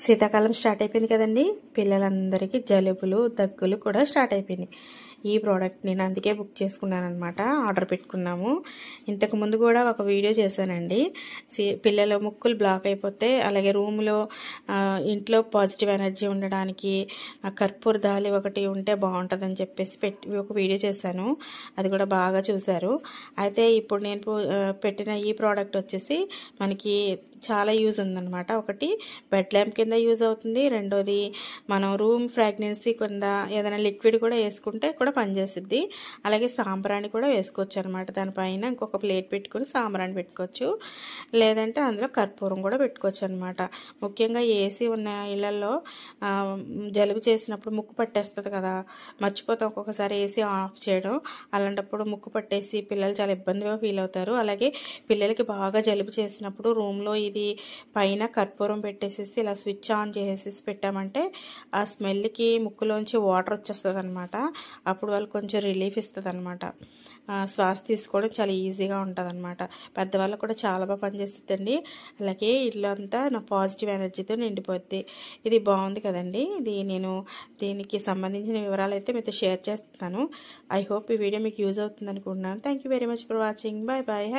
శీతాకాలం స్టార్ట్ అయిపోయింది కదండి. పిల్లలందరికీ జలుబులు దగ్గులు కూడా స్టార్ట్ అయిపోయినాయి. ఈ ప్రోడక్ట్ నేను అందుకే బుక్ చేసుకున్నాను అనమాట. ఆర్డర్ పెట్టుకున్నాము. ఇంతకు ముందు కూడా ఒక వీడియో చేశానండి. పిల్లల ముక్కులు బ్లాక్ అయిపోతే అలాగే రూమ్లో ఇంట్లో పాజిటివ్ ఎనర్జీ ఉండడానికి కర్పూర దాలి ఒకటి ఉంటే బాగుంటుందని చెప్పేసి ఒక వీడియో చేశాను. అది కూడా బాగా చూశారు. అయితే ఇప్పుడు నేను పెట్టిన ఈ ప్రోడక్ట్ వచ్చేసి మనకి చాలా యూజ్ ఉందన్నమాట. ఒకటి బెడ్ ల్యాంప్ కింద యూజ్ అవుతుంది. రెండోది మనం రూమ్ ఫ్రాగ్రెన్సీ కింద ఏదైనా లిక్విడ్ కూడా వేసుకుంటే కూడా పనిచేస్తుంది. అలాగే సాంబ్రాణి కూడా వేసుకోవచ్చు అనమాట. దానిపైన ఇంకొక ప్లేట్ పెట్టుకుని సాంబ్రాణి పెట్టుకోవచ్చు. లేదంటే అందులో కర్పూరం కూడా పెట్టుకోవచ్చు అనమాట. ముఖ్యంగా ఏసీ ఉన్న ఇళ్లలో జలుబు చేసినప్పుడు ముక్కు పట్టేస్తుంది కదా, మర్చిపోతాం ఒక్కొక్కసారి ఏసీ ఆఫ్ చేయడం. అలాంటప్పుడు ముక్కు పట్టేసి పిల్లలు చాలా ఇబ్బందిగా ఫీల్ అవుతారు. అలాగే పిల్లలకి బాగా జలుబు చేసినప్పుడు రూమ్లో ఇది పైన కర్పూరం పెట్టేసేసి ఇలా స్విచ్ ఆన్ చేసేసి పెట్టామంటే ఆ స్మెల్కి ముక్కులోంచి వాటర్ వచ్చేస్తుంది అనమాట. అప్పుడు వాళ్ళు కొంచెం రిలీఫ్ ఇస్తుంది అనమాట. శ్వాస తీసుకోవడం చాలా ఈజీగా ఉంటుంది అనమాట. పెద్దవాళ్ళకు కూడా చాలా బాగా పనిచేస్తుందండి. అలాగే ఇల్లు అంతా నా పాజిటివ్ ఎనర్జీతో నిండిపోద్ది. ఇది బాగుంది కదండి. దీనికి సంబంధించిన వివరాలు అయితే మీతో షేర్ చేస్తాను. ఐ హోప్ ఈ వీడియో మీకు యూజ్ అవుతుంది అనుకుంటున్నాను. Thank you very much for watching. Bye bye.